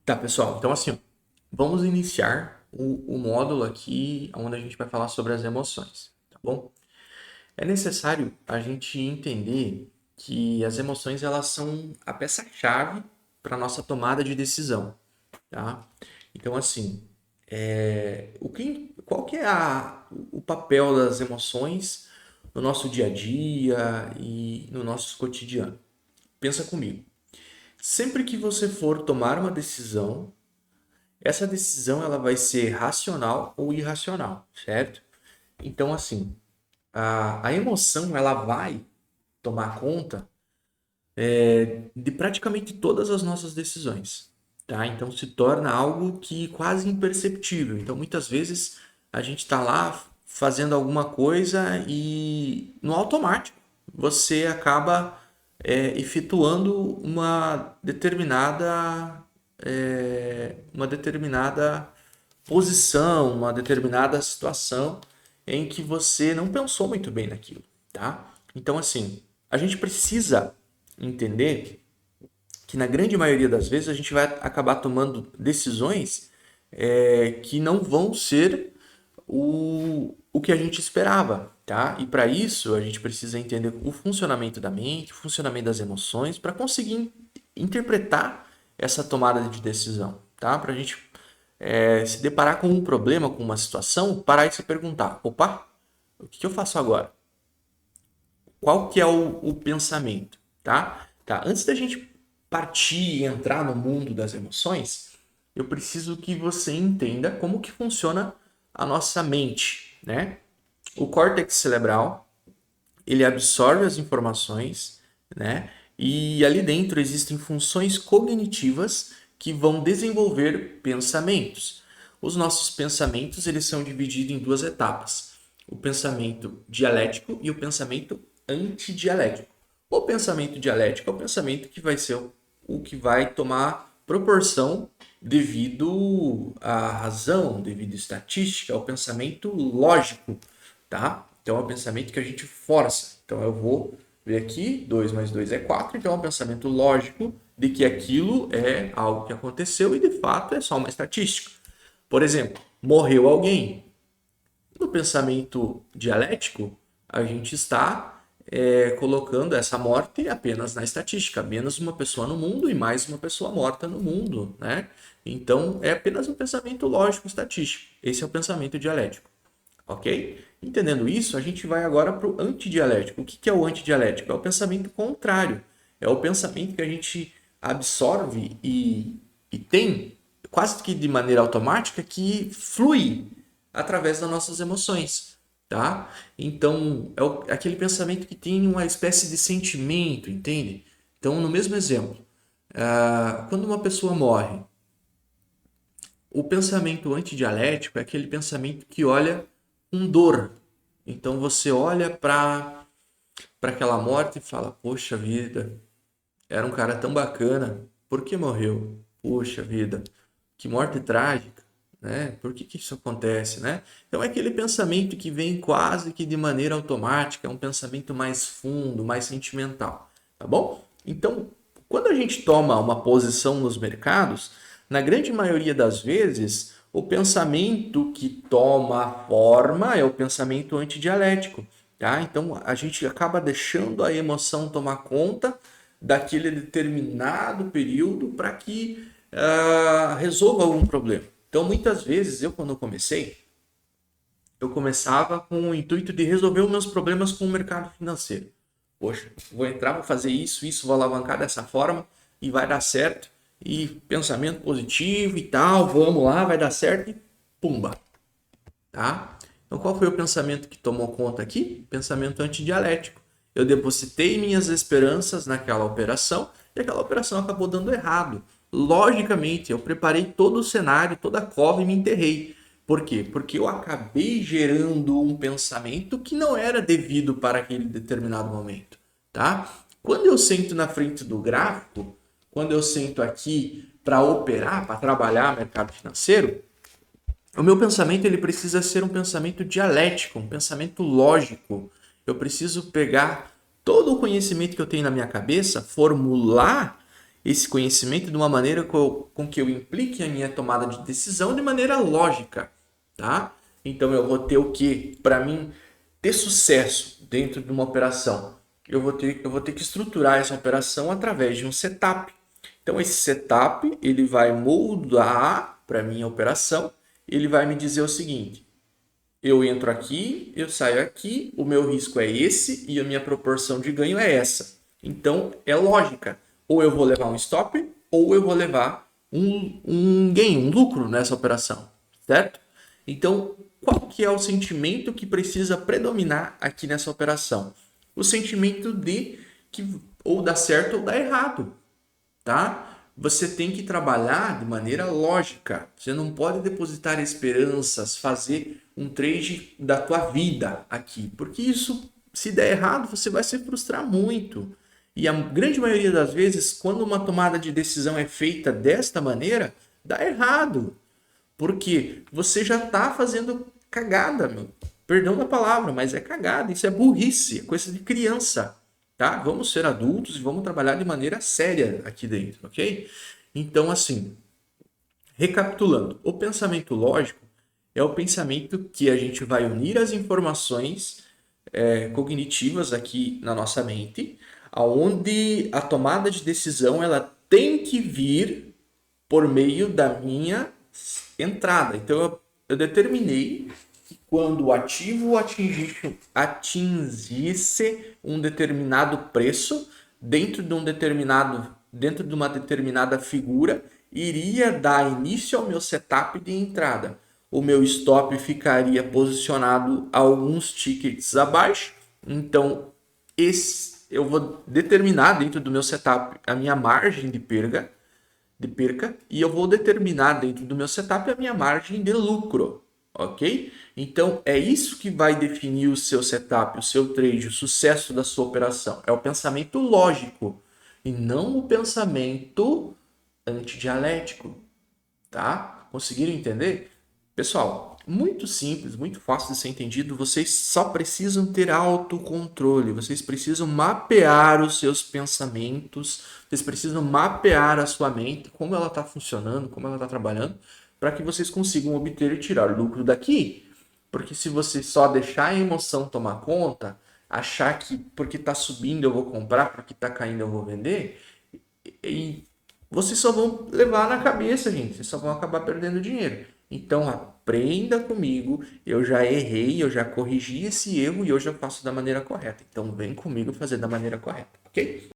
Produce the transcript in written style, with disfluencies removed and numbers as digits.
Tá, pessoal. Então, assim, ó, vamos iniciar o módulo aqui, onde a gente vai falar sobre as emoções, tá bom? É necessário a gente entender que as emoções elas são a peça-chave para nossa tomada de decisão, tá? Então, assim, qual que é o papel das emoções no nosso dia a dia e no nosso cotidiano? Pensa comigo. Sempre que você for tomar uma decisão, essa decisão ela vai ser racional ou irracional, certo? Então, assim, a emoção ela vai tomar conta de praticamente todas as nossas decisões, tá? Então, se torna algo que quase imperceptível. Então, muitas vezes a gente está lá fazendo alguma coisa e no automático você acaba efetuando uma determinada posição, uma determinada situação em que você não pensou muito bem naquilo, tá? Então, assim, a gente precisa entender que na grande maioria das vezes a gente vai acabar tomando decisões que não vão ser o que a gente esperava, tá? E para isso a gente precisa entender o funcionamento da mente, o funcionamento das emoções, para conseguir interpretar essa tomada de decisão, tá? Para a gente se deparar com um problema, com uma situação, parar e se perguntar: opa, o que eu faço agora? Qual que é o pensamento, tá? Tá, antes da gente partir e entrar no mundo das emoções, eu preciso que você entenda como que funciona a nossa mente, né? O córtex cerebral, ele absorve as informações, né? E ali dentro existem funções cognitivas que vão desenvolver pensamentos. Os nossos pensamentos, eles são divididos em duas etapas: o pensamento dialético e o pensamento antidialético. O pensamento dialético é o pensamento que vai ser o que vai tomar proporção devido à razão, devido à estatística, ao pensamento lógico, tá? Então é um pensamento que a gente força. Então eu vou ver aqui, 2 mais 2 é 4, então é um pensamento lógico de que aquilo é algo que aconteceu e de fato é só uma estatística. Por exemplo, morreu alguém. No pensamento dialético, a gente está colocando essa morte apenas na estatística, menos uma pessoa no mundo e mais uma pessoa morta no mundo, né? Então é apenas um pensamento lógico estatístico. Esse é o pensamento dialético. Ok? Entendendo isso, a gente vai agora para o antidialético. O que é o antidialético? É o pensamento contrário. É o pensamento que a gente absorve e tem quase que de maneira automática que flui através das nossas emoções, tá? Então, aquele pensamento que tem uma espécie de sentimento, entende? Então, no mesmo exemplo, quando uma pessoa morre, o pensamento antidialético é aquele pensamento que olha com dor. Então você olha para aquela morte e fala: poxa vida, era um cara tão bacana, por que morreu? Poxa vida, que morte trágica, né? Por que isso acontece, né? Então é aquele pensamento que vem quase que de maneira automática, é um pensamento mais fundo, mais sentimental, tá bom? Então, quando a gente toma uma posição nos mercados, na grande maioria das vezes, o pensamento que toma forma é o pensamento antidialético, tá? Então a gente acaba deixando a emoção tomar conta daquele determinado período para que resolva algum problema. Então, muitas vezes, quando comecei, eu começava com o intuito de resolver os meus problemas com o mercado financeiro. Poxa, vou entrar, vou fazer isso, vou alavancar dessa forma e vai dar certo. E pensamento positivo e tal, vamos lá, vai dar certo e pumba, tá? Então, qual foi o pensamento que tomou conta aqui? Pensamento antidialético. Eu depositei minhas esperanças naquela operação e aquela operação acabou dando errado. Logicamente, eu preparei todo o cenário, toda a cova e me enterrei. Por quê? Porque eu acabei gerando um pensamento que não era devido para aquele determinado momento, tá? Quando eu sento na frente do gráfico, quando eu sento aqui para operar, para trabalhar mercado financeiro, o meu pensamento ele precisa ser um pensamento dialético, um pensamento lógico. Eu preciso pegar todo o conhecimento que eu tenho na minha cabeça, formular esse conhecimento de uma maneira com que eu implique a minha tomada de decisão de maneira lógica, tá? Então eu vou ter o que? Para mim ter sucesso dentro de uma operação, eu vou ter que estruturar essa operação através de um setup. Então esse setup ele vai moldar para minha operação, ele vai me dizer o seguinte: eu entro aqui, eu saio aqui, o meu risco é esse e a minha proporção de ganho é essa. Então, é lógica. Ou eu vou levar um stop, ou eu vou levar um gain, um lucro nessa operação, certo? Então, qual que é o sentimento que precisa predominar aqui nessa operação? O sentimento de que ou dá certo ou dá errado, tá? Você tem que trabalhar de maneira lógica. Você não pode depositar esperanças, fazer um trade da tua vida aqui, porque isso, se der errado, você vai se frustrar muito. E a grande maioria das vezes, quando uma tomada de decisão é feita desta maneira, dá errado. Porque você já está fazendo cagada, meu. Perdão da palavra, mas é cagada. Isso é burrice, é coisa de criança, tá? Vamos ser adultos e vamos trabalhar de maneira séria aqui dentro, ok? Então, assim, recapitulando, o pensamento lógico é o pensamento que a gente vai unir as informações cognitivas aqui na nossa mente, aonde a tomada de decisão ela tem que vir por meio da minha entrada. Então eu determinei que quando o ativo atingisse um determinado preço dentro de uma determinada figura, iria dar início ao meu setup de entrada. O meu stop ficaria posicionado alguns tickets abaixo. Então, eu vou determinar dentro do meu setup a minha margem de perca e eu vou determinar dentro do meu setup a minha margem de lucro, ok? Então é isso que vai definir o seu setup, o seu trade, o sucesso da sua operação. É o pensamento lógico e não o pensamento antidialético, tá? Conseguiram entender? Pessoal, muito simples, muito fácil de ser entendido. Vocês só precisam ter autocontrole. Vocês precisam mapear os seus pensamentos. Vocês precisam mapear a sua mente, como ela está funcionando, como ela está trabalhando, para que vocês consigam obter e tirar lucro daqui. Porque se você só deixar a emoção tomar conta, achar que porque está subindo eu vou comprar, porque está caindo eu vou vender, e vocês só vão levar na cabeça, gente. Vocês só vão acabar perdendo dinheiro. Então aprenda comigo. Eu já errei, eu já corrigi esse erro e hoje eu faço da maneira correta. Então vem comigo fazer da maneira correta, ok?